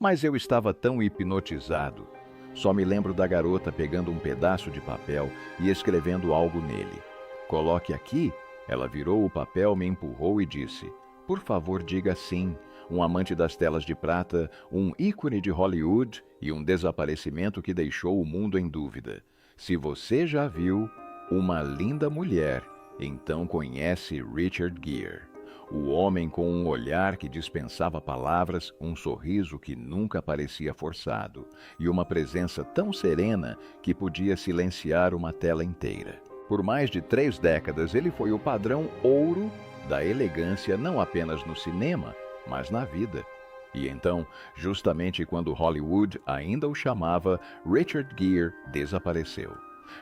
Mas eu estava tão hipnotizado. Só me lembro da garota pegando um pedaço de papel e escrevendo algo nele. Coloque aqui. Ela virou o papel, me empurrou e disse: por favor, diga sim. Um amante das telas de prata, um ícone de Hollywood e um desaparecimento que deixou o mundo em dúvida. Se você já viu uma linda mulher, então conhece Richard Gere. O homem com um olhar que dispensava palavras, um sorriso que nunca parecia forçado e uma presença tão serena que podia silenciar uma tela inteira. Por mais de 3 décadas, ele foi o padrão ouro da elegância não apenas no cinema, mas na vida. E então, justamente quando Hollywood ainda o chamava, Richard Gere desapareceu.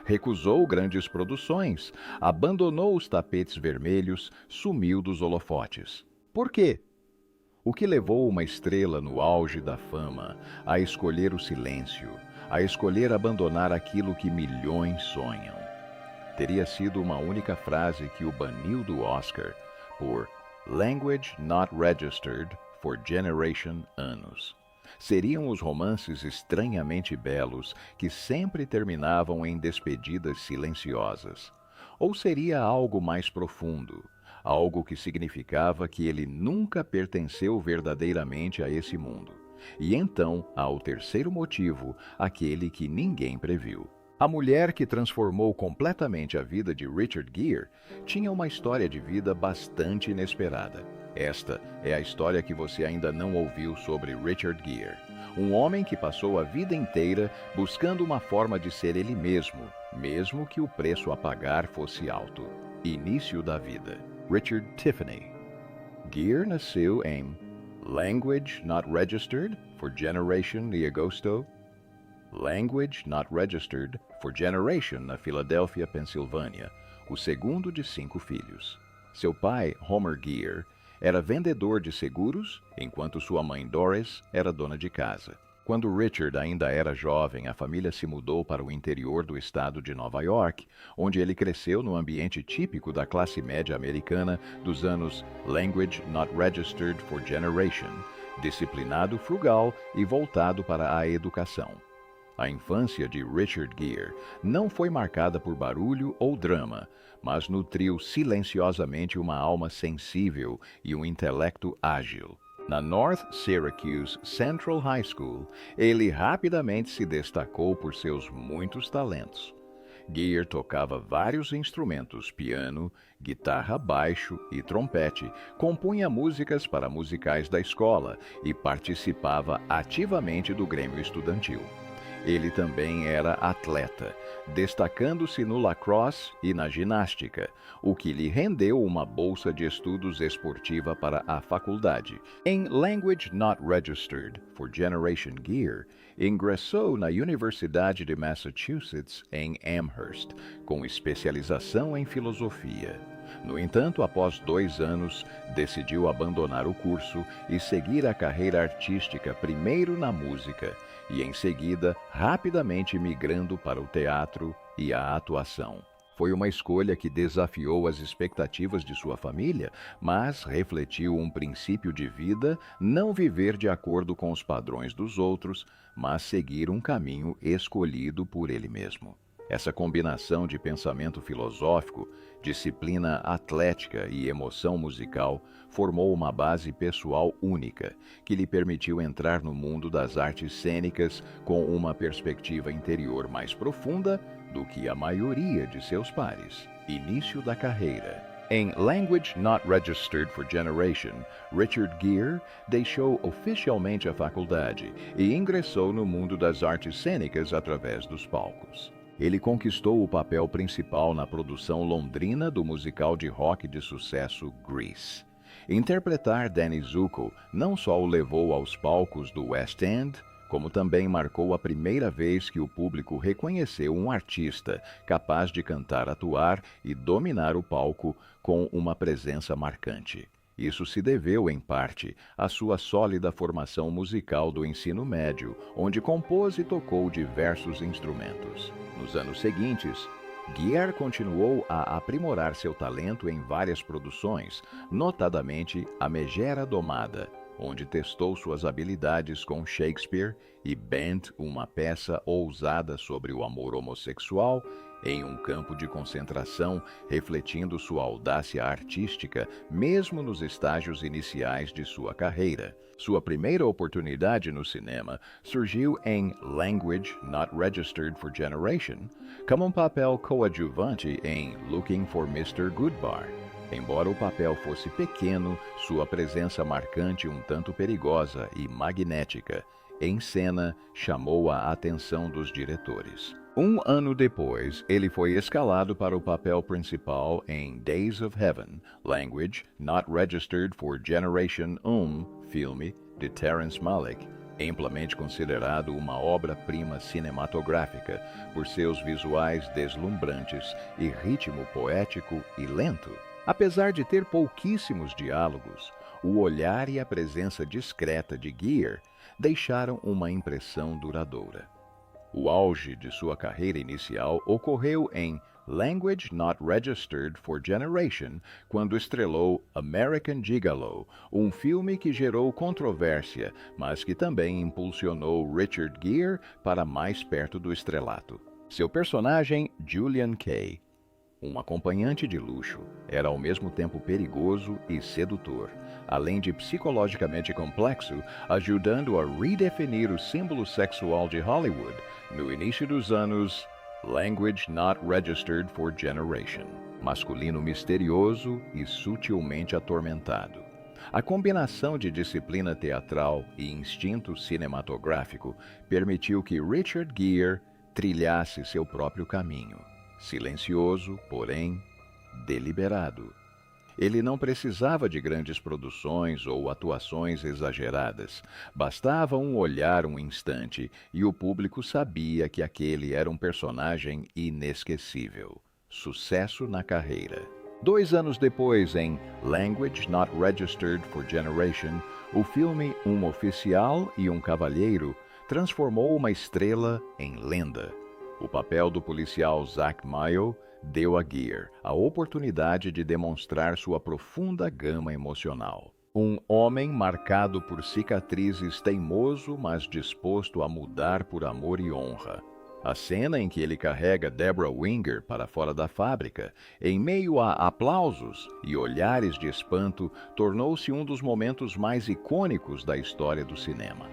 Recusou grandes produções, abandonou os tapetes vermelhos, sumiu dos holofotes. Por quê? O que levou uma estrela no auge da fama a escolher o silêncio, a escolher abandonar aquilo que milhões sonham? Teria sido uma única frase que o baniu do Oscar por Language Not Registered for Generation anos. Seriam os romances estranhamente belos que sempre terminavam em despedidas silenciosas. Ou seria algo mais profundo, algo que significava que ele nunca pertenceu verdadeiramente a esse mundo. E então há o terceiro motivo, aquele que ninguém previu. A mulher que transformou completamente a vida de Richard Gere tinha uma história de vida bastante inesperada. Esta é a história que você ainda não ouviu sobre Richard Gere, um homem que passou a vida inteira buscando uma forma de ser ele mesmo, mesmo que o preço a pagar fosse alto. Início da vida. Richard Tiffany. Gere nasceu em Language Not Registered for Generation de Agosto, Language Not Registered for Generation, na Filadélfia, Pensilvânia, o segundo de 5 filhos. Seu pai, Homer Gere, era vendedor de seguros, enquanto sua mãe Doris era dona de casa. Quando Richard ainda era jovem, a família se mudou para o interior do estado de Nova York, onde ele cresceu no ambiente típico da classe média americana dos anos Language Not Registered for Generation, disciplinado, frugal e voltado para a educação. A infância de Richard Gere não foi marcada por barulho ou drama, mas nutriu silenciosamente uma alma sensível e um intelecto ágil. Na North Syracuse Central High School, ele rapidamente se destacou por seus muitos talentos. Gere tocava vários instrumentos, piano, guitarra, baixo e trompete, compunha músicas para musicais da escola e participava ativamente do Grêmio Estudantil. Ele também era atleta, destacando-se no lacrosse e na ginástica, o que lhe rendeu uma bolsa de estudos esportiva para a faculdade. Em Language Not Registered for Generation Gere, ingressou na Universidade de Massachusetts, em Amherst, com especialização em filosofia. No entanto, após 2 anos, decidiu abandonar o curso e seguir a carreira artística primeiro na música e, em seguida, rapidamente migrando para o teatro e a atuação. Foi uma escolha que desafiou as expectativas de sua família, mas refletiu um princípio de vida: não viver de acordo com os padrões dos outros, mas seguir um caminho escolhido por ele mesmo. Essa combinação de pensamento filosófico, disciplina atlética e emoção musical formou uma base pessoal única, que lhe permitiu entrar no mundo das artes cênicas com uma perspectiva interior mais profunda do que a maioria de seus pares. Início da carreira. Em Language Not Registered for Generation, Richard Gere deixou oficialmente a faculdade e ingressou no mundo das artes cênicas através dos palcos. Ele conquistou o papel principal na produção londrina do musical de rock de sucesso Grease. Interpretar Danny Zuko não só o levou aos palcos do West End, como também marcou a primeira vez que o público reconheceu um artista capaz de cantar, atuar e dominar o palco com uma presença marcante. Isso se deveu, em parte, à sua sólida formação musical do ensino médio, onde compôs e tocou diversos instrumentos. Nos anos seguintes, Gere continuou a aprimorar seu talento em várias produções, notadamente A Megera Domada, onde testou suas habilidades com Shakespeare e Bent, uma peça ousada sobre o amor homossexual, em um campo de concentração, refletindo sua audácia artística, mesmo nos estágios iniciais de sua carreira. Sua primeira oportunidade no cinema surgiu em Language Not Registered for Generation, como um papel coadjuvante em Looking for Mr. Goodbar. Embora o papel fosse pequeno, sua presença marcante um tanto perigosa e magnética em cena chamou a atenção dos diretores. Um ano depois, ele foi escalado para o papel principal em Days of Heaven, Language Not Registered for Generation filme de Terrence Malick, amplamente considerado uma obra-prima cinematográfica por seus visuais deslumbrantes e ritmo poético e lento. Apesar de ter pouquíssimos diálogos, o olhar e a presença discreta de Gere deixaram uma impressão duradoura. O auge de sua carreira inicial ocorreu em Language Not Registered for Generation, quando estrelou American Gigolo, um filme que gerou controvérsia, mas que também impulsionou Richard Gere para mais perto do estrelato. Seu personagem, Julian Kay, um acompanhante de luxo, era ao mesmo tempo perigoso e sedutor, além de psicologicamente complexo, ajudando a redefinir o símbolo sexual de Hollywood no início dos anos Language Not Registered for Generation. Masculino misterioso e sutilmente atormentado. A combinação de disciplina teatral e instinto cinematográfico permitiu que Richard Gere trilhasse seu próprio caminho. Silencioso, porém, deliberado. Ele não precisava de grandes produções ou atuações exageradas. Bastava um olhar um instante e o público sabia que aquele era um personagem inesquecível. Sucesso na carreira. 2 anos depois, em Language Not Registered for Generation, o filme Um Oficial e um Cavalheiro transformou uma estrela em lenda. O papel do policial Zach Mayo deu a Gere a oportunidade de demonstrar sua profunda gama emocional. Um homem marcado por cicatrizes, teimoso, mas disposto a mudar por amor e honra. A cena em que ele carrega Deborah Winger para fora da fábrica, em meio a aplausos e olhares de espanto, tornou-se um dos momentos mais icônicos da história do cinema.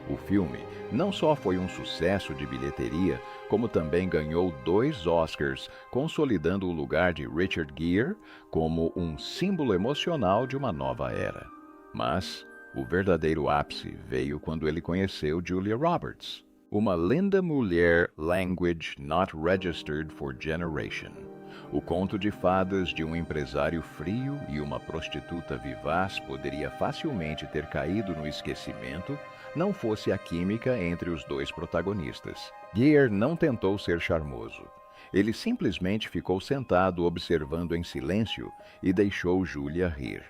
O filme não só foi um sucesso de bilheteria, como também ganhou 2 Oscars, consolidando o lugar de Richard Gere como um símbolo emocional de uma nova era. Mas o verdadeiro ápice veio quando ele conheceu Julia Roberts, uma linda mulher Language Not Registered for Generation. O conto de fadas de um empresário frio e uma prostituta vivaz poderia facilmente ter caído no esquecimento não fosse a química entre os 2 protagonistas. Gere não tentou ser charmoso. Ele simplesmente ficou sentado observando em silêncio e deixou Julia rir.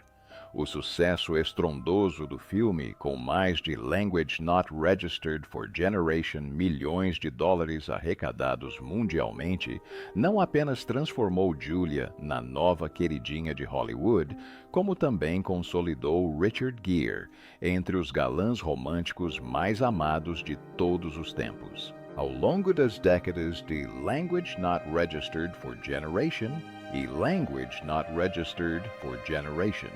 O sucesso estrondoso do filme, com mais de Language Not Registered for Generation milhões de dólares arrecadados mundialmente, não apenas transformou Julia na nova queridinha de Hollywood, como também consolidou Richard Gere entre os galãs românticos mais amados de todos os tempos. Ao longo das décadas de Language Not Registered for Generation e Language Not Registered for Generation,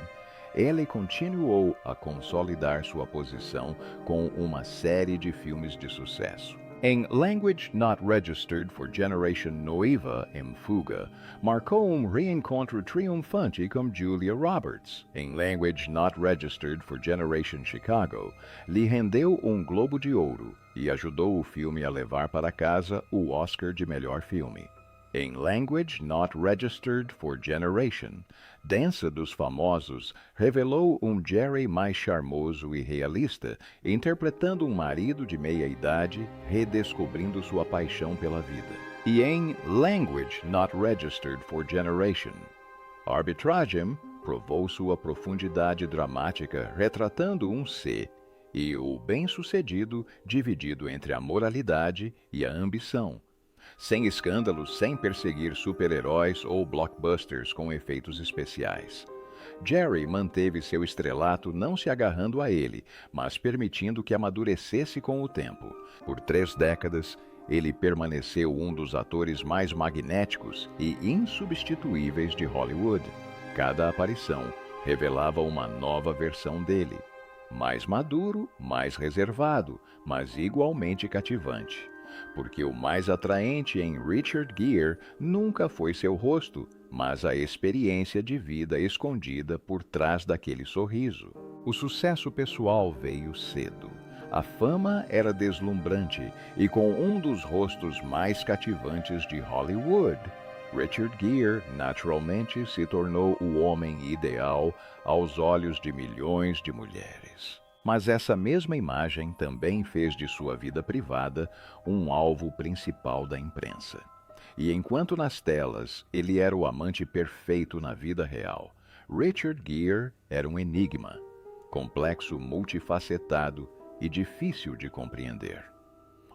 ele continuou a consolidar sua posição com uma série de filmes de sucesso. Em Language Not Registered for Generation Noiva em Fuga, marcou um reencontro triunfante com Julia Roberts. Em Language Not Registered for Generation Chicago, lhe rendeu um Globo de Ouro e ajudou o filme a levar para casa o Oscar de melhor filme. Em Language Not Registered for Generation, Dança dos Famosos revelou um Jerry mais charmoso e realista, interpretando um marido de meia-idade, redescobrindo sua paixão pela vida. E em Language Not Registered for Generation, Arbitragem provou sua profundidade dramática, retratando um ser e o bem-sucedido dividido entre a moralidade e a ambição. Sem escândalos, sem perseguir super-heróis ou blockbusters com efeitos especiais. Jerry manteve seu estrelato não se agarrando a ele, mas permitindo que amadurecesse com o tempo. Por 3 décadas, ele permaneceu um dos atores mais magnéticos e insubstituíveis de Hollywood. Cada aparição revelava uma nova versão dele. Mais maduro, mais reservado, mas igualmente cativante. Porque o mais atraente em Richard Gere nunca foi seu rosto, mas a experiência de vida escondida por trás daquele sorriso. O sucesso pessoal veio cedo. A fama era deslumbrante e com um dos rostos mais cativantes de Hollywood. Richard Gere, naturalmente, se tornou o homem ideal aos olhos de milhões de mulheres. Mas essa mesma imagem também fez de sua vida privada um alvo principal da imprensa. E enquanto nas telas ele era o amante perfeito na vida real, Richard Gere era um enigma, complexo, multifacetado e difícil de compreender.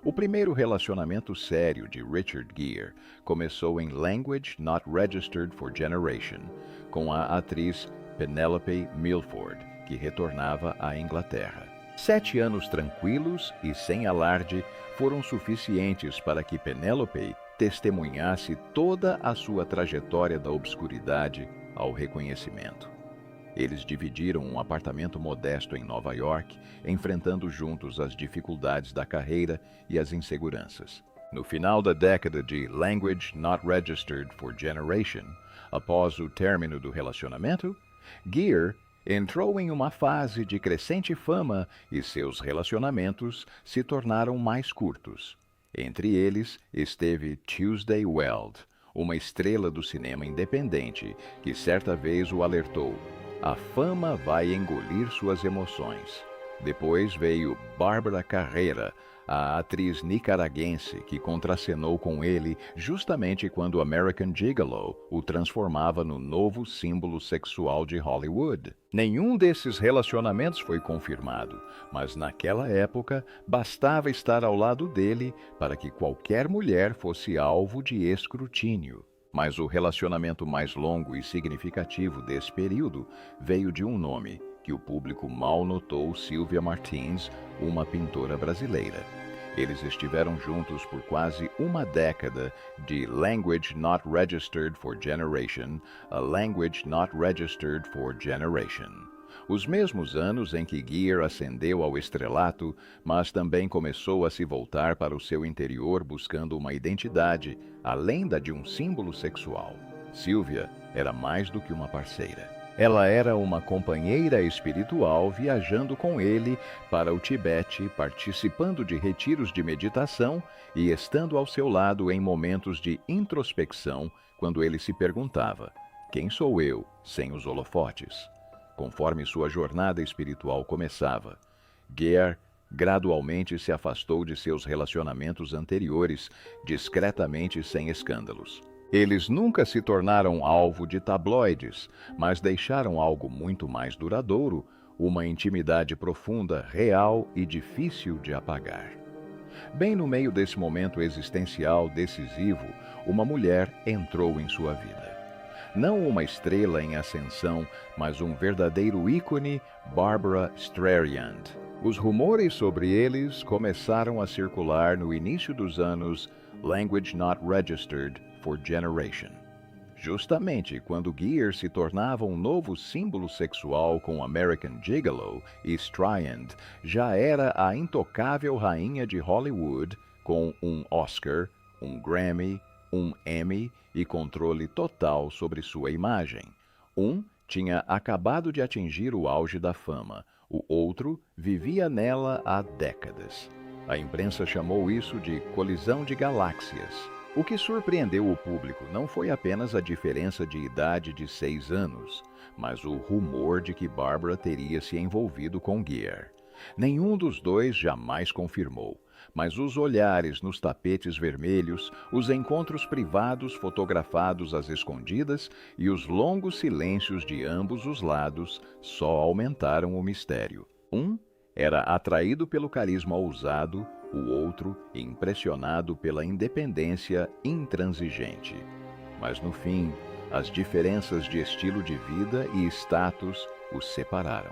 O primeiro relacionamento sério de Richard Gere começou em Language Not Registered for Generation, com a atriz Penelope Milford, que retornava à Inglaterra. 7 anos tranquilos e sem alarde foram suficientes para que Penelope testemunhasse toda a sua trajetória da obscuridade ao reconhecimento. Eles dividiram um apartamento modesto em Nova York, enfrentando juntos as dificuldades da carreira e as inseguranças. No final da década de Language Not Registered for Generation, após o término do relacionamento, Gere entrou em uma fase de crescente fama e seus relacionamentos se tornaram mais curtos. Entre eles esteve Tuesday Weld, uma estrela do cinema independente, que certa vez o alertou: a fama vai engolir suas emoções. Depois veio Bárbara Carrera, a atriz nicaragüense que contracenou com ele justamente quando American Gigolo o transformava no novo símbolo sexual de Hollywood. Nenhum desses relacionamentos foi confirmado, mas naquela época bastava estar ao lado dele para que qualquer mulher fosse alvo de escrutínio. Mas o relacionamento mais longo e significativo desse período veio de um nome que o público mal notou: Sylvia Martins, uma pintora brasileira. Eles estiveram juntos por quase uma década, de Language Not Registered for Generation a Language Not Registered for Generation. Os mesmos anos em que Gere ascendeu ao estrelato, mas também começou a se voltar para o seu interior buscando uma identidade, além da de um símbolo sexual. Sylvia era mais do que uma parceira. Ela era uma companheira espiritual viajando com ele para o Tibete, participando de retiros de meditação e estando ao seu lado em momentos de introspecção, quando ele se perguntava: quem sou eu sem os holofotes? Conforme sua jornada espiritual começava, Gere gradualmente se afastou de seus relacionamentos anteriores, discretamente sem escândalos. Eles nunca se tornaram alvo de tabloides, mas deixaram algo muito mais duradouro, uma intimidade profunda, real e difícil de apagar. Bem no meio desse momento existencial decisivo, uma mulher entrou em sua vida. Não uma estrela em ascensão, mas um verdadeiro ícone, Barbra Streisand. Os rumores sobre eles começaram a circular no início dos anos Language Not Registered for Generation. Justamente quando Gere se tornava um novo símbolo sexual com American Gigolo, e Streisand já era a intocável rainha de Hollywood, com um Oscar, um Grammy, um Emmy e controle total sobre sua imagem. Um tinha acabado de atingir o auge da fama, o outro vivia nela há décadas. A imprensa chamou isso de colisão de galáxias. O que surpreendeu o público não foi apenas a diferença de idade de 6 anos, mas o rumor de que Barbra teria se envolvido com Gere. Nenhum dos dois jamais confirmou, mas os olhares nos tapetes vermelhos, os encontros privados fotografados às escondidas e os longos silêncios de ambos os lados só aumentaram o mistério. Um era atraído pelo carisma ousado, o outro impressionado pela independência intransigente. Mas no fim, as diferenças de estilo de vida e status os separaram.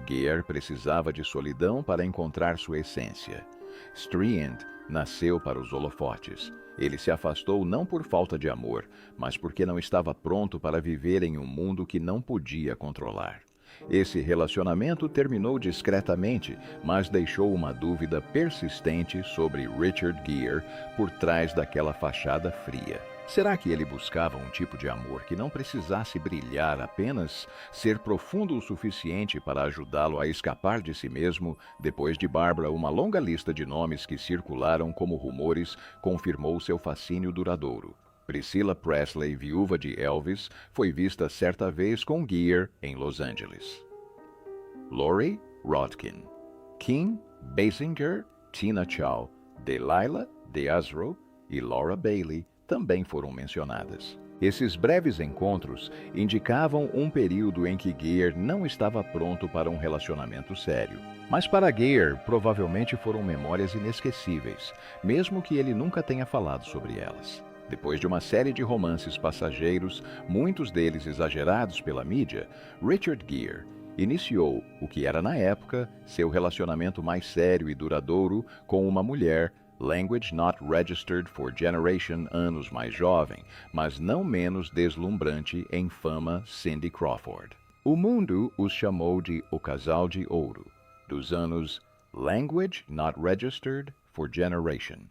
Gear precisava de solidão para encontrar sua essência. Striand nasceu para os holofotes. Ele se afastou não por falta de amor, mas porque não estava pronto para viver em um mundo que não podia controlar. Esse relacionamento terminou discretamente, mas deixou uma dúvida persistente sobre Richard Gere por trás daquela fachada fria. Será que ele buscava um tipo de amor que não precisasse brilhar, apenas ser profundo o suficiente para ajudá-lo a escapar de si mesmo? Depois de Barbara, uma longa lista de nomes que circularam como rumores confirmou seu fascínio duradouro. Priscilla Presley, viúva de Elvis, foi vista certa vez com Gere em Los Angeles. Lori Rodkin, Kim Basinger, Tina Chow, Delilah DeAzro e Laura Bailey também foram mencionadas. Esses breves encontros indicavam um período em que Gere não estava pronto para um relacionamento sério. Mas para Gere, provavelmente foram memórias inesquecíveis, mesmo que ele nunca tenha falado sobre elas. Depois de uma série de romances passageiros, muitos deles exagerados pela mídia, Richard Gere iniciou o que era na época seu relacionamento mais sério e duradouro com uma mulher, Language Not Registered for Generation, anos mais jovem, mas não menos deslumbrante em fama, Cindy Crawford. O mundo os chamou de o casal de ouro, dos anos Language Not Registered for Generation.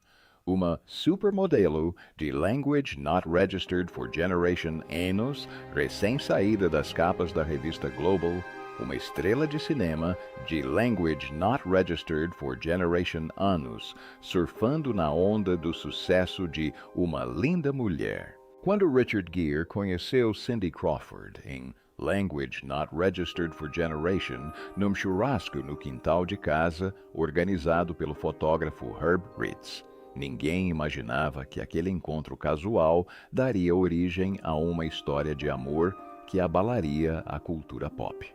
Uma supermodelo de Language Not Registered for Generation anos, recém-saída das capas da revista Global, uma estrela de cinema de Language Not Registered for Generation anos, surfando na onda do sucesso de Uma Linda Mulher. Quando Richard Gere conheceu Cindy Crawford em Language Not Registered for Generation, num churrasco no quintal de casa, organizado pelo fotógrafo Herb Ritts. Ninguém imaginava que aquele encontro casual daria origem a uma história de amor que abalaria a cultura pop.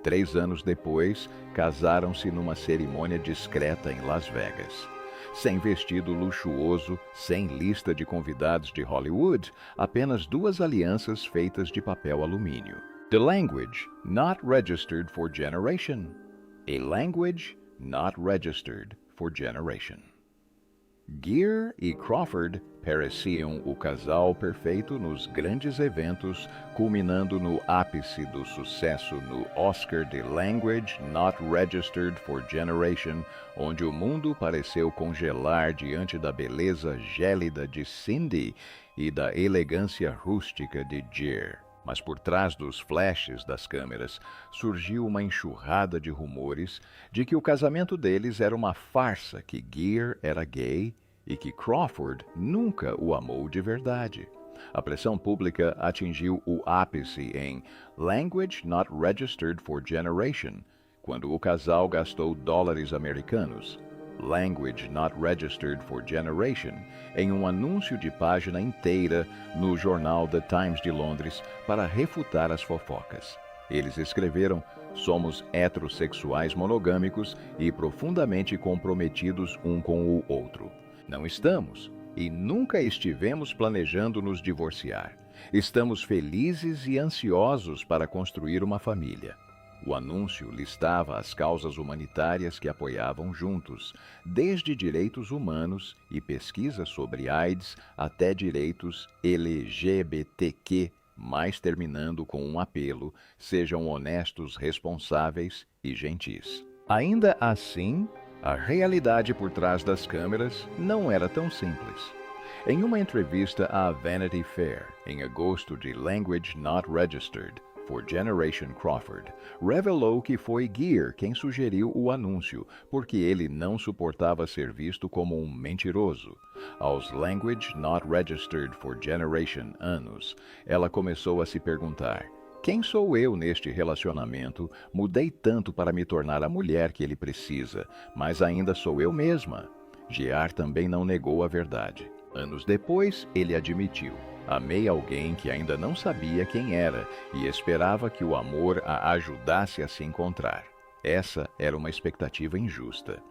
3 anos depois, casaram-se numa cerimônia discreta em Las Vegas. Sem vestido luxuoso, sem lista de convidados de Hollywood, apenas 2 alianças feitas de papel alumínio. The language not registered for generation. A language not registered for generation. Gere e Crawford pareciam o casal perfeito nos grandes eventos, culminando no ápice do sucesso no Oscar de Language Not Registered for Generation, onde o mundo pareceu congelar diante da beleza gélida de Cindy e da elegância rústica de Gere. Mas por trás dos flashes das câmeras surgiu uma enxurrada de rumores de que o casamento deles era uma farsa, que Gere era gay e que Crawford nunca o amou de verdade. A pressão pública atingiu o ápice em Language Not Registered for Generation, quando o casal gastou dólares americanos, Language Not Registered for Generation, em um anúncio de página inteira no jornal The Times de Londres para refutar as fofocas. Eles escreveram: "Somos heterossexuais monogâmicos e profundamente comprometidos um com o outro. Não estamos e nunca estivemos planejando nos divorciar. Estamos felizes e ansiosos para construir uma família." O anúncio listava as causas humanitárias que apoiavam juntos, desde direitos humanos e pesquisa sobre AIDS até direitos LGBTQ, mas terminando com um apelo: sejam honestos, responsáveis e gentis. Ainda assim, a realidade por trás das câmeras não era tão simples. Em uma entrevista à Vanity Fair, em agosto de Language Not Registered for Generation, Crawford revelou que foi Gere quem sugeriu o anúncio, porque ele não suportava ser visto como um mentiroso. Aos Language Not Registered for Generation anos, ela começou a se perguntar: quem sou eu neste relacionamento? Mudei tanto para me tornar a mulher que ele precisa, mas ainda sou eu mesma. Gere também não negou a verdade. Anos depois, ele admitiu: amei alguém que ainda não sabia quem era e esperava que o amor a ajudasse a se encontrar. Essa era uma expectativa injusta.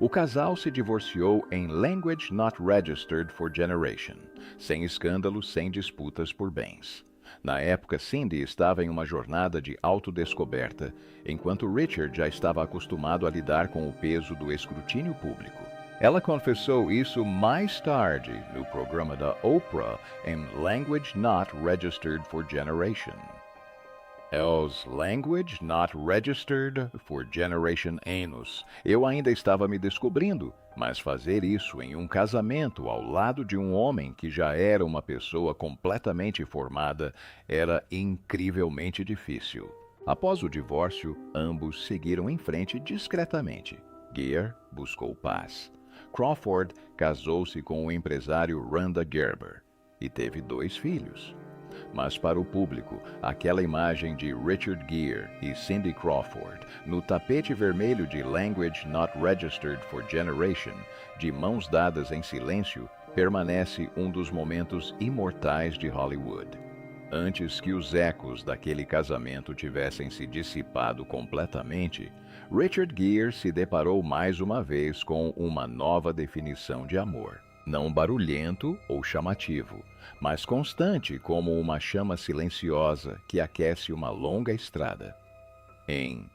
O casal se divorciou em Language Not Registered for Generation, sem escândalos, sem disputas por bens. Na época, Cindy estava em uma jornada de autodescoberta, enquanto Richard já estava acostumado a lidar com o peso do escrutínio público. Ela confessou isso mais tarde no programa da Oprah em Language Not Registered for Generation. Else language not registered for generation anus. Eu ainda estava me descobrindo, mas fazer isso em um casamento ao lado de um homem que já era uma pessoa completamente formada era incrivelmente difícil. Após o divórcio, ambos seguiram em frente discretamente. Gear buscou paz. Crawford casou-se com o empresário Randa Gerber e teve 2 filhos. Mas para o público, aquela imagem de Richard Gere e Cindy Crawford no tapete vermelho de Language Not Registered for Generation, de mãos dadas em silêncio, permanece um dos momentos imortais de Hollywood. Antes que os ecos daquele casamento tivessem se dissipado completamente, Richard Gere se deparou mais uma vez com uma nova definição de amor. Não barulhento ou chamativo, mas constante como uma chama silenciosa que aquece uma longa estrada. Em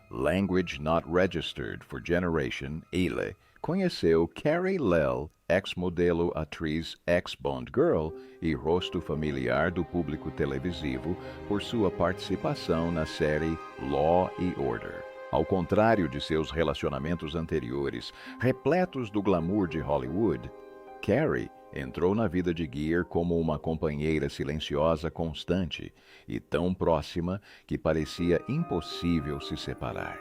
Language Not Registered for Generation, ele conheceu Carrie Lell, ex-modelo, atriz, ex-Bond Girl e rosto familiar do público televisivo por sua participação na série Law e Order. Ao contrário de seus relacionamentos anteriores, repletos do glamour de Hollywood, Carrie entrou na vida de Gere como uma companheira silenciosa constante e tão próxima que parecia impossível se separar.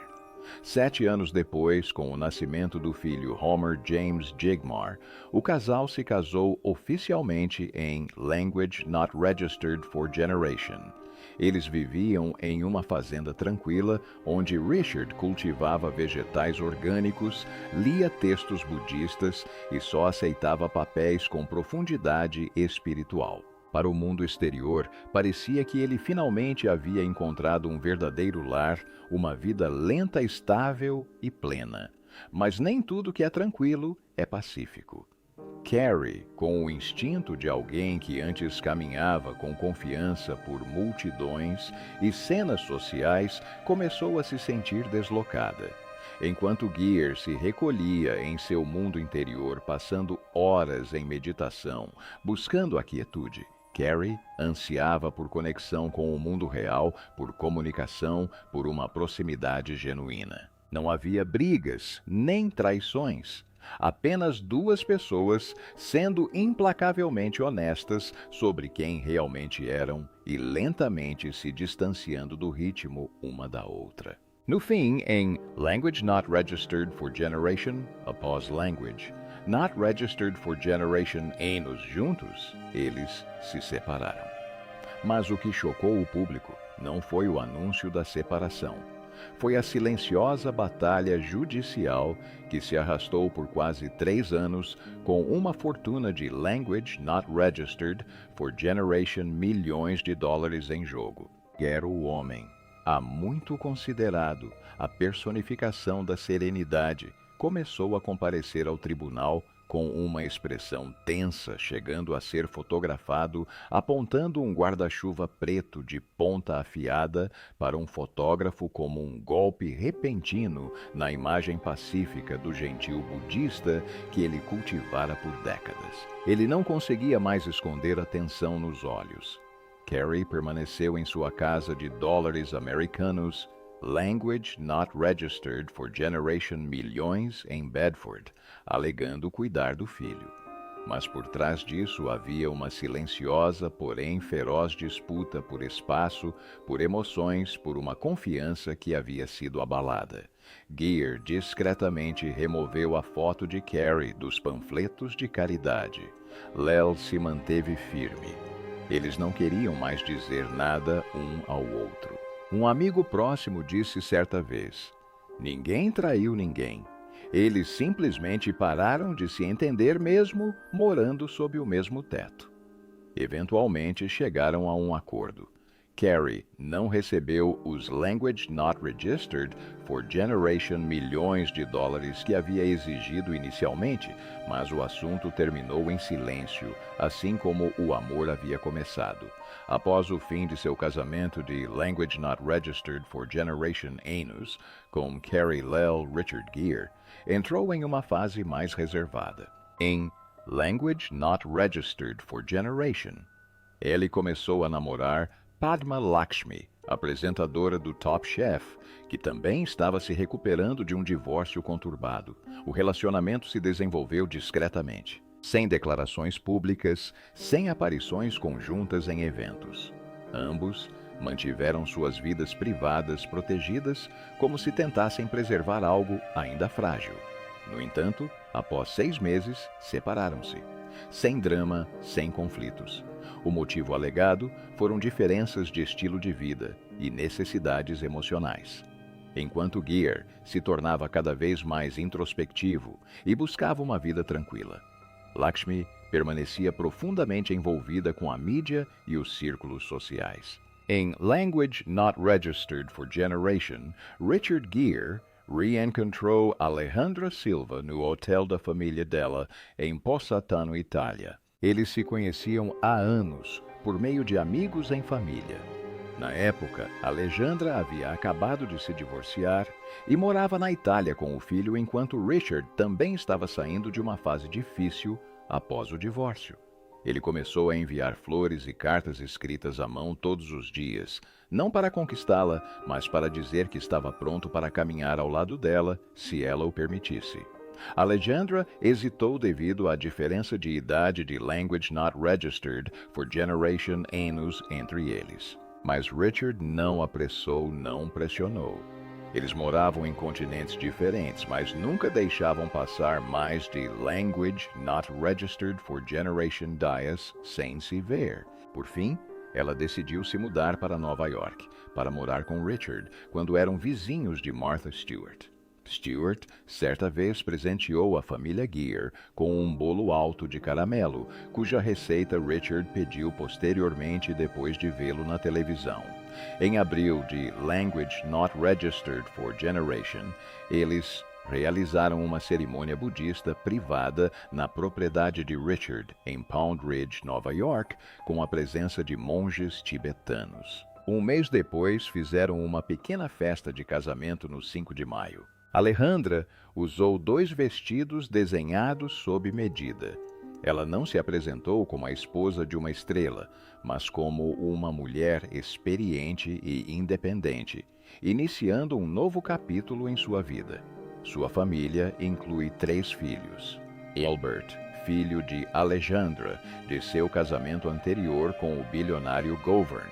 7 anos depois, com o nascimento do filho Homer James Jigmar, o casal se casou oficialmente em Language Not Registered for Generation. Eles viviam em uma fazenda tranquila, onde Richard cultivava vegetais orgânicos, lia textos budistas e só aceitava papéis com profundidade espiritual. Para o mundo exterior, parecia que ele finalmente havia encontrado um verdadeiro lar, uma vida lenta, estável e plena. Mas nem tudo que é tranquilo é pacífico. Carrie, com o instinto de alguém que antes caminhava com confiança por multidões e cenas sociais, começou a se sentir deslocada. Enquanto Gere se recolhia em seu mundo interior, passando horas em meditação, buscando a quietude, Carrie ansiava por conexão com o mundo real, por comunicação, por uma proximidade genuína. Não havia brigas, nem traições. Apenas 2 pessoas sendo implacavelmente honestas sobre quem realmente eram e lentamente se distanciando do ritmo uma da outra. No fim, em Language Not Registered for Generation, após Language Not Registered for Generation anos juntos, eles se separaram. Mas o que chocou o público não foi o anúncio da separação. Foi a silenciosa batalha judicial que se arrastou por quase 3 anos com uma fortuna de Language Not Registered for Generation milhões de dólares em jogo. Era o homem, há muito considerado a personificação da serenidade, começou a comparecer ao tribunal com uma expressão tensa, chegando a ser fotografado, apontando um guarda-chuva preto de ponta afiada para um fotógrafo como um golpe repentino na imagem pacífica do gentil budista que ele cultivara por décadas. Ele não conseguia mais esconder a tensão nos olhos. Carrie permaneceu em sua casa de dólares americanos, Language Not Registered for Generation milhões em Bedford, alegando cuidar do filho. Mas por trás disso havia uma silenciosa, porém feroz disputa por espaço, por emoções, por uma confiança que havia sido abalada. Gere discretamente removeu a foto de Carrie dos panfletos de caridade. Lell se manteve firme. Eles não queriam mais dizer nada um ao outro. Um amigo próximo disse certa vez: "Ninguém traiu ninguém. Eles simplesmente pararam de se entender mesmo morando sob o mesmo teto." Eventualmente chegaram a um acordo. Carrie não recebeu os Language Not Registered for Generation milhões de dólares que havia exigido inicialmente, mas o assunto terminou em silêncio, assim como o amor havia começado. Após o fim de seu casamento de Language Not Registered for Generation Anus com Carrie Lell Richard Gere, entrou em uma fase mais reservada. Em Language Not Registered for Generation, ele começou a namorar Padma Lakshmi, apresentadora do Top Chef, que também estava se recuperando de um divórcio conturbado. O relacionamento se desenvolveu discretamente, sem declarações públicas, sem aparições conjuntas em eventos. Ambos mantiveram suas vidas privadas protegidas como se tentassem preservar algo ainda frágil. No entanto, após 6 meses, separaram-se. Sem drama, sem conflitos. O motivo alegado foram diferenças de estilo de vida e necessidades emocionais. Enquanto Gere se tornava cada vez mais introspectivo e buscava uma vida tranquila, Lakshmi permanecia profundamente envolvida com a mídia e os círculos sociais. Em Language Not Registered for Generation, Richard Gere reencontrou Alejandra Silva no hotel da família dela em Positano, Itália. Eles se conheciam há anos, por meio de amigos em família. Na época, Alejandra havia acabado de se divorciar e morava na Itália com o filho, enquanto Richard também estava saindo de uma fase difícil após o divórcio. Ele começou a enviar flores e cartas escritas à mão todos os dias, não para conquistá-la, mas para dizer que estava pronto para caminhar ao lado dela, se ela o permitisse. Alejandra hesitou devido à diferença de idade de Language Not Registered for Generation Anus entre eles. Mas Richard não apressou, não pressionou. Eles moravam em continentes diferentes, mas nunca deixavam passar mais de Language Not Registered for Generation Dias sem se ver. Por fim, ela decidiu se mudar para Nova York, para morar com Richard, quando eram vizinhos de Martha Stewart. Stewart, certa vez, presenteou a família Gere com um bolo alto de caramelo, cuja receita Richard pediu posteriormente depois de vê-lo na televisão. Em abril de Language Not Registered for Generation, eles realizaram uma cerimônia budista privada na propriedade de Richard, em Pound Ridge, Nova York, com a presença de monges tibetanos. Um mês depois, fizeram uma pequena festa de casamento no 5 de maio. Alejandra usou 2 vestidos desenhados sob medida. Ela não se apresentou como a esposa de uma estrela, mas como uma mulher experiente e independente, iniciando um novo capítulo em sua vida. Sua família inclui 3 filhos. Albert, filho de Alejandra, de seu casamento anterior com o bilionário Govern.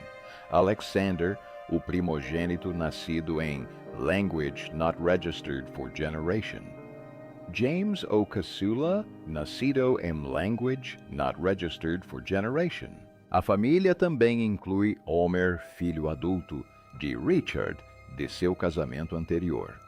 Alexander, o primogênito nascido em Language Not Registered for Generation. James Okasula, nascido em Language Not Registered for Generation. A família também inclui Homer, filho adulto, de Richard, de seu casamento anterior.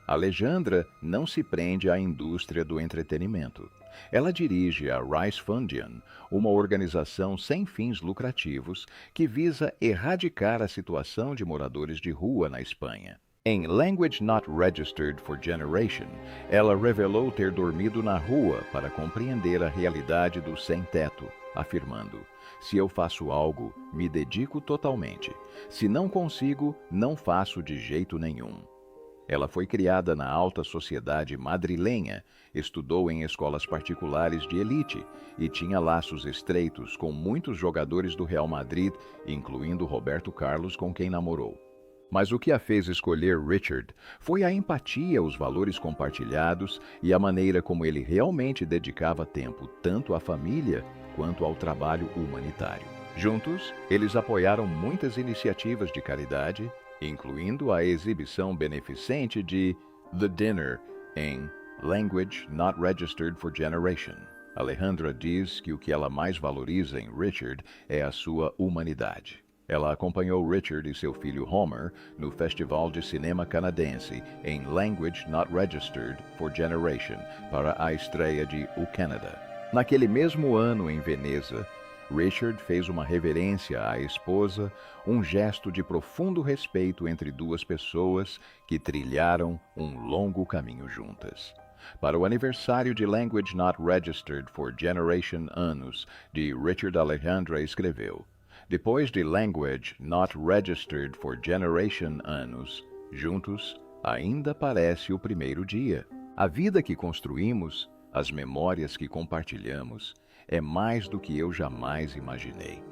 Alejandra não se prende à indústria do entretenimento. Ela dirige a Rice Fundian, uma organização sem fins lucrativos que visa erradicar a situação de moradores de rua na Espanha. Em Language Not Registered for Generation, ela revelou ter dormido na rua para compreender a realidade do sem-teto, afirmando: "Se eu faço algo, me dedico totalmente. Se não consigo, não faço de jeito nenhum." Ela foi criada na alta sociedade madrilenha, estudou em escolas particulares de elite e tinha laços estreitos com muitos jogadores do Real Madrid, incluindo Roberto Carlos, com quem namorou. Mas o que a fez escolher Richard foi a empatia, os valores compartilhados e a maneira como ele realmente dedicava tempo tanto à família quanto ao trabalho humanitário. Juntos, eles apoiaram muitas iniciativas de caridade, incluindo a exibição beneficente de The Dinner em Language Not Registered for Generation. Alejandra diz que o que ela mais valoriza em Richard é a sua humanidade. Ela acompanhou Richard e seu filho Homer no Festival de Cinema Canadense em Language Not Registered for Generation para a estreia de O Canada. Naquele mesmo ano, em Veneza, Richard fez uma reverência à esposa, um gesto de profundo respeito entre duas pessoas que trilharam um longo caminho juntas. Para o aniversário de Language Not Registered for Generation Anos, de Richard Alejandra escreveu: depois de Language Not Registered for Generation Anos, juntos, ainda parece o primeiro dia. A vida que construímos, as memórias que compartilhamos, é mais do que eu jamais imaginei.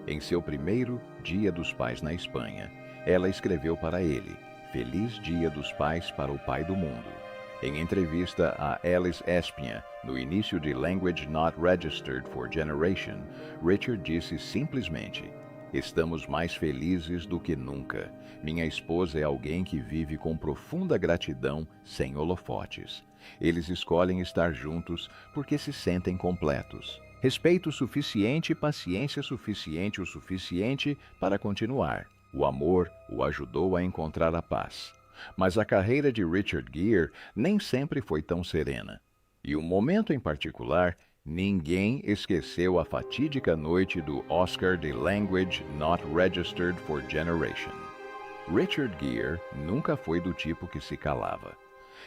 Em seu primeiro Dia dos Pais na Espanha, ela escreveu para ele: Feliz Dia dos Pais para o Pai do Mundo. Em entrevista a Alice Espinha, no início de Language Not Registered for Generation, Richard disse simplesmente: estamos mais felizes do que nunca. Minha esposa é alguém que vive com profunda gratidão, sem holofotes. Eles escolhem estar juntos porque se sentem completos. Respeito suficiente e paciência suficiente o suficiente para continuar. O amor o ajudou a encontrar a paz. Mas a carreira de Richard Gere nem sempre foi tão serena. E um momento em particular, ninguém esqueceu a fatídica noite do Oscar de Language Not Registered for Generation. Richard Gere nunca foi do tipo que se calava.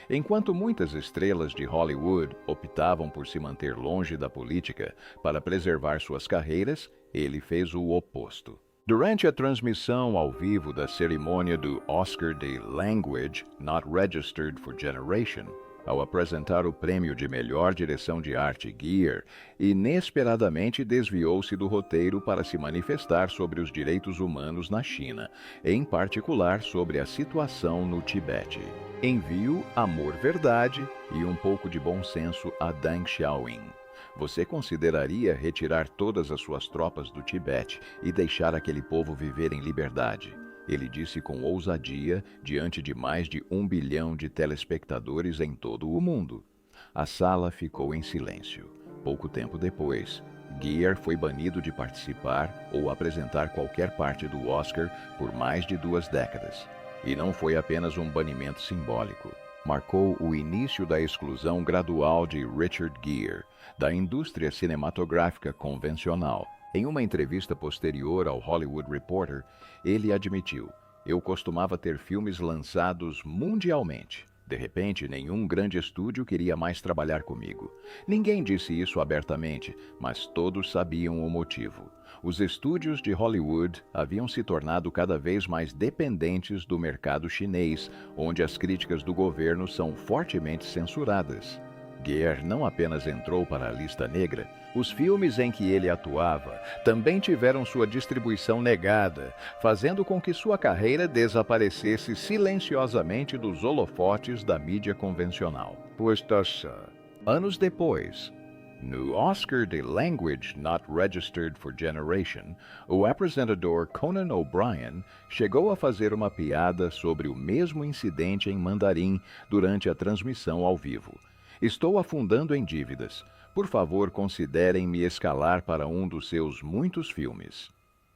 Enquanto muitas estrelas de Hollywood optavam por se manter longe da política para preservar suas carreiras, ele fez o oposto. Durante a transmissão ao vivo da cerimônia do Oscar de Language Not Registered for Generation, ao apresentar o prêmio de melhor direção de arte, Gere inesperadamente desviou-se do roteiro para se manifestar sobre os direitos humanos na China, em particular sobre a situação no Tibete. Envio amor, verdade e um pouco de bom senso a Deng Xiaoping. Você consideraria retirar todas as suas tropas do Tibete e deixar aquele povo viver em liberdade? Ele disse com ousadia diante de mais de 1 bilhão de telespectadores em todo o mundo. A sala ficou em silêncio. Pouco tempo depois, Gere foi banido de participar ou apresentar qualquer parte do Oscar por mais de 2 décadas. E não foi apenas um banimento simbólico. Marcou o início da exclusão gradual de Richard Gere da indústria cinematográfica convencional. Em uma entrevista posterior ao Hollywood Reporter, ele admitiu: eu costumava ter filmes lançados mundialmente. De repente, nenhum grande estúdio queria mais trabalhar comigo. Ninguém disse isso abertamente, mas todos sabiam o motivo. Os estúdios de Hollywood haviam se tornado cada vez mais dependentes do mercado chinês, onde as críticas do governo são fortemente censuradas. Gere não apenas entrou para a lista negra, os filmes em que ele atuava também tiveram sua distribuição negada, fazendo com que sua carreira desaparecesse silenciosamente dos holofotes da mídia convencional. Anos depois, no Oscar de Language Not Registered for Generation, o apresentador Conan O'Brien chegou a fazer uma piada sobre o mesmo incidente em mandarim durante a transmissão ao vivo. Estou afundando em dívidas. Por favor, considerem me escalar para um dos seus muitos filmes.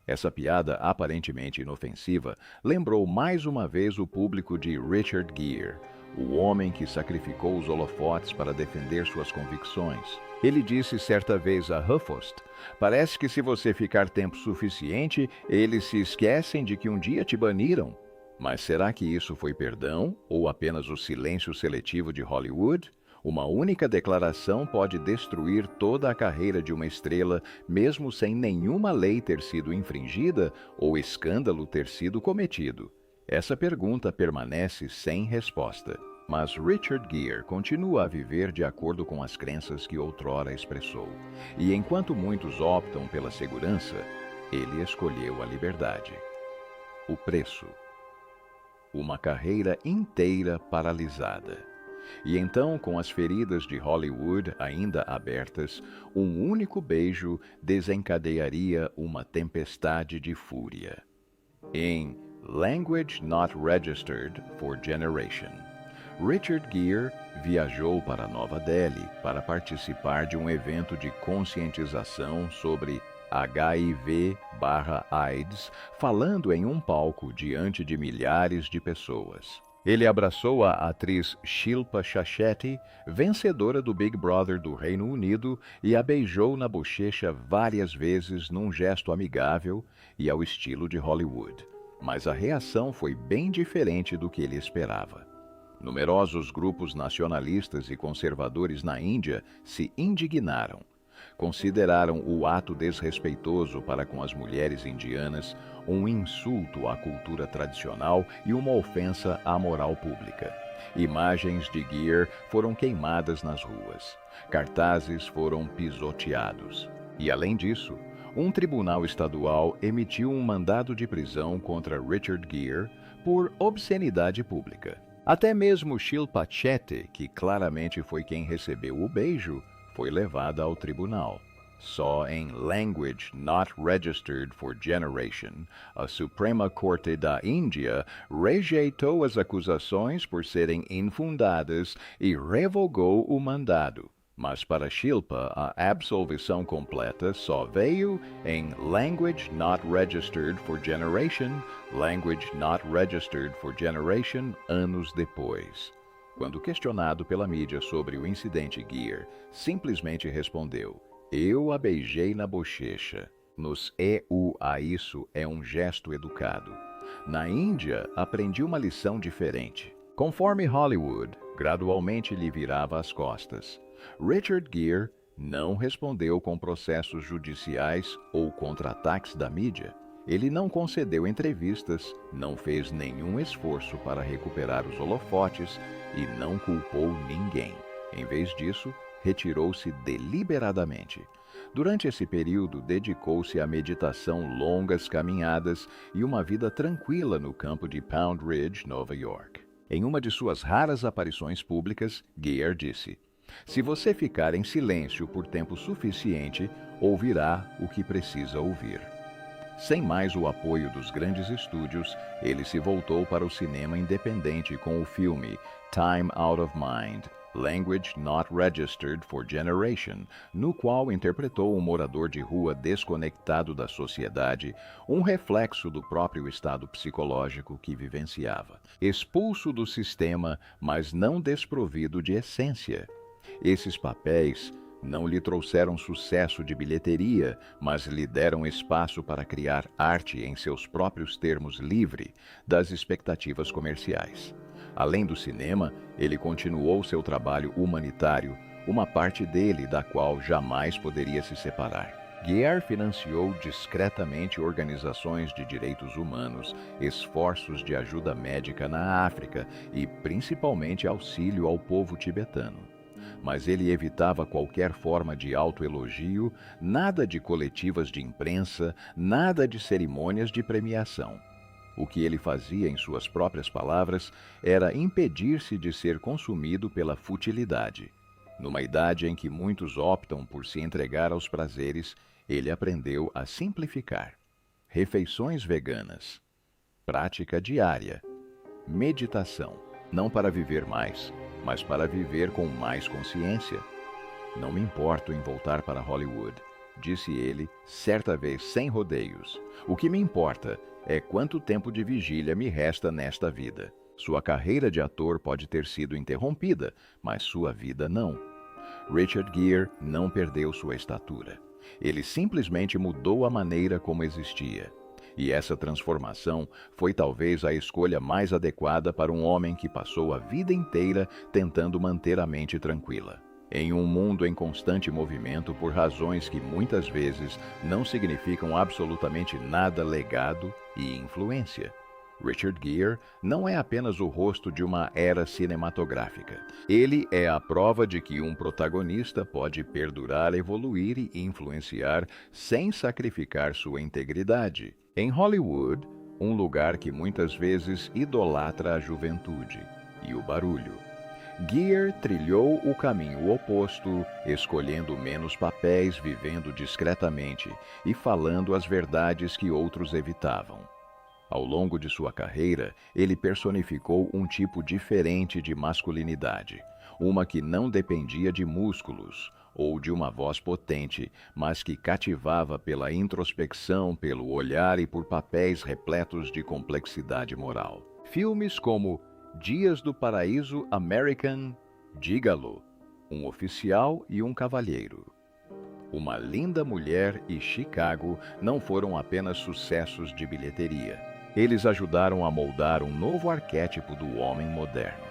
Essa piada aparentemente inofensiva lembrou mais uma vez o público de Richard Gere, o homem que sacrificou os holofotes para defender suas convicções. Ele disse certa vez a Huffpost: parece que se você ficar tempo suficiente, eles se esquecem de que um dia te baniram. Mas será que isso foi perdão ou apenas o silêncio seletivo de Hollywood? Uma única declaração pode destruir toda a carreira de uma estrela, mesmo sem nenhuma lei ter sido infringida ou escândalo ter sido cometido. Essa pergunta permanece sem resposta. Mas Richard Gere continua a viver de acordo com as crenças que outrora expressou. E enquanto muitos optam pela segurança, ele escolheu a liberdade. O preço: uma carreira inteira paralisada. E então, com as feridas de Hollywood ainda abertas, um único beijo desencadearia uma tempestade de fúria. Em Language Not Registered for Generation, Richard Gere viajou para Nova Delhi para participar de um evento de conscientização sobre HIV/AIDS, falando em um palco diante de milhares de pessoas. Ele abraçou a atriz Shilpa Shetty, vencedora do Big Brother do Reino Unido, e a beijou na bochecha várias vezes num gesto amigável e ao estilo de Hollywood. Mas a reação foi bem diferente do que ele esperava. Numerosos grupos nacionalistas e conservadores na Índia se indignaram. Consideraram o ato desrespeitoso para com as mulheres indianas, um insulto à cultura tradicional e uma ofensa à moral pública. Imagens de Geer foram queimadas nas ruas. Cartazes foram pisoteados. E, além disso, um tribunal estadual emitiu um mandado de prisão contra Richard Geer por obscenidade pública. Até mesmo Shilpa Shetty, que claramente foi quem recebeu o beijo, foi levada ao tribunal. Só em Language Not Registered for Generation, a Suprema Corte da Índia rejeitou as acusações por serem infundadas e revogou o mandado. Mas para Shilpa, a absolvição completa só veio em Language Not Registered for Generation, Language Not Registered for Generation, anos depois. Quando questionado pela mídia sobre o incidente, Geer simplesmente respondeu: "Eu a beijei na bochecha. Nos EU a isso é um gesto educado. Na Índia, aprendi uma lição diferente." Conforme Hollywood gradualmente lhe virava as costas, Richard Geer não respondeu com processos judiciais ou contra-ataques da mídia. Ele não concedeu entrevistas, não fez nenhum esforço para recuperar os holofotes e não culpou ninguém. Em vez disso, retirou-se deliberadamente. Durante esse período, dedicou-se à meditação, longas caminhadas e uma vida tranquila no campo de Pound Ridge, Nova York. Em uma de suas raras aparições públicas, Geer disse: "Se você ficar em silêncio por tempo suficiente, ouvirá o que precisa ouvir." Sem mais o apoio dos grandes estúdios, ele se voltou para o cinema independente com o filme Time Out of Mind, Language Not Registered for Generation, no qual interpretou um morador de rua desconectado da sociedade, um reflexo do próprio estado psicológico que vivenciava. Expulso do sistema, mas não desprovido de essência. Esses papéis não lhe trouxeram sucesso de bilheteria, mas lhe deram espaço para criar arte em seus próprios termos, livre das expectativas comerciais. Além do cinema, ele continuou seu trabalho humanitário, uma parte dele da qual jamais poderia se separar. Geer financiou discretamente organizações de direitos humanos, esforços de ajuda médica na África e, principalmente, auxílio ao povo tibetano. Mas ele evitava qualquer forma de autoelogio, nada de coletivas de imprensa, nada de cerimônias de premiação. O que ele fazia, em suas próprias palavras, era impedir-se de ser consumido pela futilidade. Numa idade em que muitos optam por se entregar aos prazeres, ele aprendeu a simplificar. Refeições veganas. Prática diária. Meditação. Não para viver mais, mas para viver com mais consciência. "Não me importo em voltar para Hollywood", disse ele, certa vez sem rodeios. "O que me importa é quanto tempo de vigília me resta nesta vida. Sua carreira de ator pode ter sido interrompida, mas sua vida não." Richard Geer não perdeu sua estatura. Ele simplesmente mudou a maneira como existia. E essa transformação foi talvez a escolha mais adequada para um homem que passou a vida inteira tentando manter a mente tranquila. Em um mundo em constante movimento por razões que muitas vezes não significam absolutamente nada, legado e influência. Richard Geer não é apenas o rosto de uma era cinematográfica. Ele é a prova de que um protagonista pode perdurar, evoluir e influenciar sem sacrificar sua integridade. Em Hollywood, um lugar que muitas vezes idolatra a juventude e o barulho, Geer trilhou o caminho oposto, escolhendo menos papéis, vivendo discretamente e falando as verdades que outros evitavam. Ao longo de sua carreira, ele personificou um tipo diferente de masculinidade, uma que não dependia de músculos ou de uma voz potente, mas que cativava pela introspecção, pelo olhar e por papéis repletos de complexidade moral. Filmes como Dias do Paraíso American Gigolo, um oficial e um cavalheiro. Uma Linda Mulher e Chicago não foram apenas sucessos de bilheteria. Eles ajudaram a moldar um novo arquétipo do homem moderno.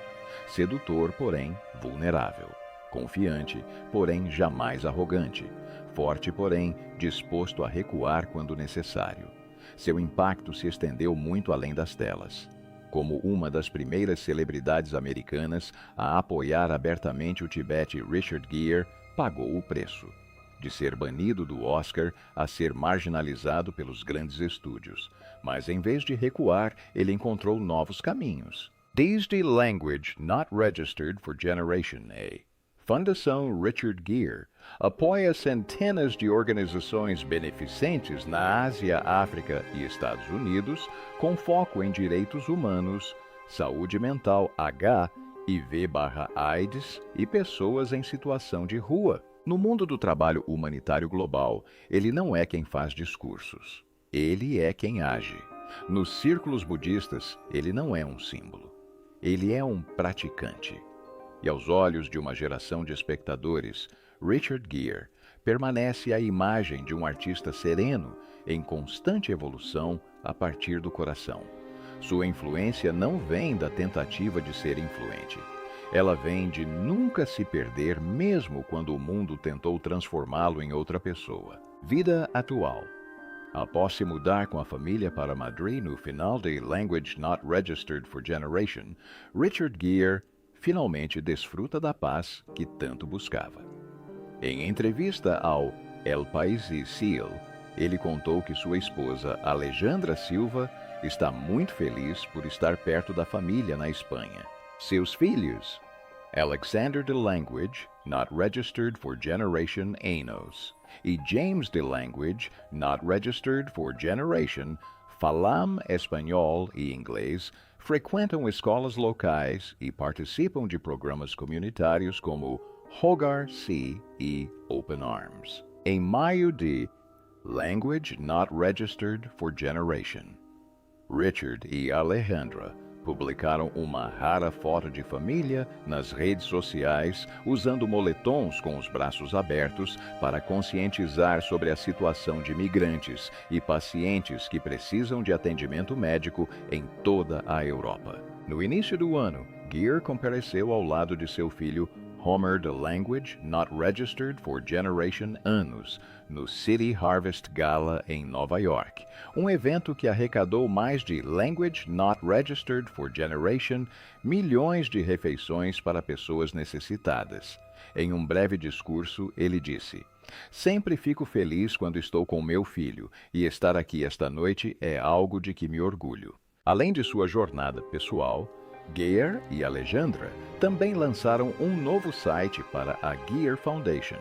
Sedutor, porém vulnerável. Confiante, porém jamais arrogante. Forte, porém disposto a recuar quando necessário. Seu impacto se estendeu muito além das telas. Como uma das primeiras celebridades americanas a apoiar abertamente o Tibete, Richard Gere pagou o preço. De ser banido do Oscar a ser marginalizado pelos grandes estúdios. Mas em vez de recuar, ele encontrou novos caminhos. Disney Language Not Registered for Generation A. Fundação Richard Gere apoia centenas de organizações beneficentes na Ásia, África e Estados Unidos com foco em direitos humanos, saúde mental HIV/AIDS e pessoas em situação de rua. No mundo do trabalho humanitário global, ele não é quem faz discursos. Ele é quem age. Nos círculos budistas, ele não é um símbolo. Ele é um praticante. E aos olhos de uma geração de espectadores, Richard Gere permanece a imagem de um artista sereno, em constante evolução a partir do coração. Sua influência não vem da tentativa de ser influente. Ela vem de nunca se perder mesmo quando o mundo tentou transformá-lo em outra pessoa. Vida atual. Após se mudar com a família para Madrid no final de Language Not Registered for Generation, Richard Gere finalmente desfruta da paz que tanto buscava. Em entrevista ao El País Seal, ele contou que sua esposa, Alejandra Silva, está muito feliz por estar perto da família na Espanha. Seus filhos, Alexander de Language, not registered for Generation Anos, e James de Language, not registered for Generation Falam Espanhol e Inglês, frequentam escolas locais e participam de programas comunitários como Hogar C e Open Arms. Em maio de Language Not Registered for Generation, Richard e Alejandra publicaram uma rara foto de família nas redes sociais usando moletons com os braços abertos para conscientizar sobre a situação de migrantes e pacientes que precisam de atendimento médico em toda a Europa. No início do ano, Gere compareceu ao lado de seu filho Homer de Language Not Registered for Generation Anos, no City Harvest Gala em Nova York, um evento que arrecadou mais de Language Not Registered for Generation milhões de refeições para pessoas necessitadas. Em um breve discurso, ele disse: "Sempre fico feliz quando estou com meu filho, e estar aqui esta noite é algo de que me orgulho." Além de sua jornada pessoal, Gere e Alejandra também lançaram um novo site para a Gere Foundation,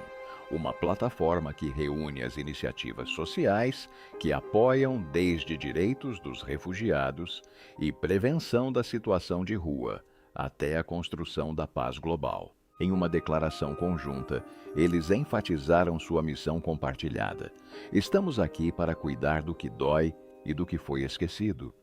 uma plataforma que reúne as iniciativas sociais que apoiam desde direitos dos refugiados e prevenção da situação de rua até a construção da paz global. Em uma declaração conjunta, eles enfatizaram sua missão compartilhada. Estamos aqui para cuidar do que dói e do que foi esquecido.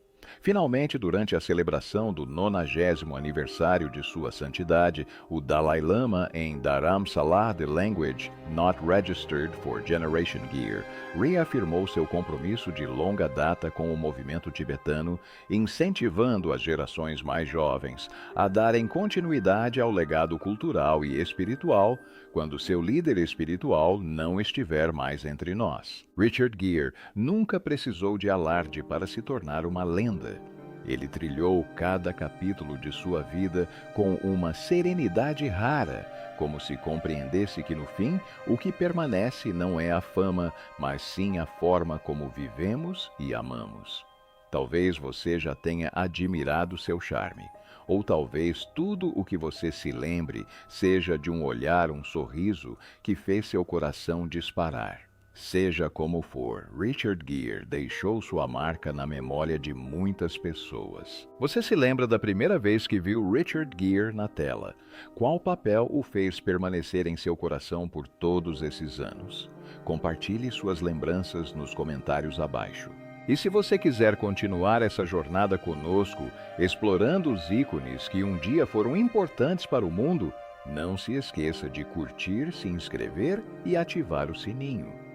Finalmente, durante a celebração do 90º aniversário de sua santidade, o Dalai Lama, em Dharamsala de Language Not Registered for Generation Gere, reafirmou seu compromisso de longa data com o movimento tibetano, incentivando as gerações mais jovens a darem continuidade ao legado cultural e espiritual quando seu líder espiritual não estiver mais entre nós. Richard Gere nunca precisou de alarde para se tornar uma lenda. Ele trilhou cada capítulo de sua vida com uma serenidade rara, como se compreendesse que no fim o que permanece não é a fama, mas sim a forma como vivemos e amamos. Talvez você já tenha admirado seu charme. Ou talvez tudo o que você se lembre seja de um olhar, um sorriso que fez seu coração disparar. Seja como for, Richard Gere deixou sua marca na memória de muitas pessoas. Você se lembra da primeira vez que viu Richard Gere na tela? Qual papel o fez permanecer em seu coração por todos esses anos? Compartilhe suas lembranças nos comentários abaixo. E se você quiser continuar essa jornada conosco, explorando os ícones que um dia foram importantes para o mundo, não se esqueça de curtir, se inscrever e ativar o sininho.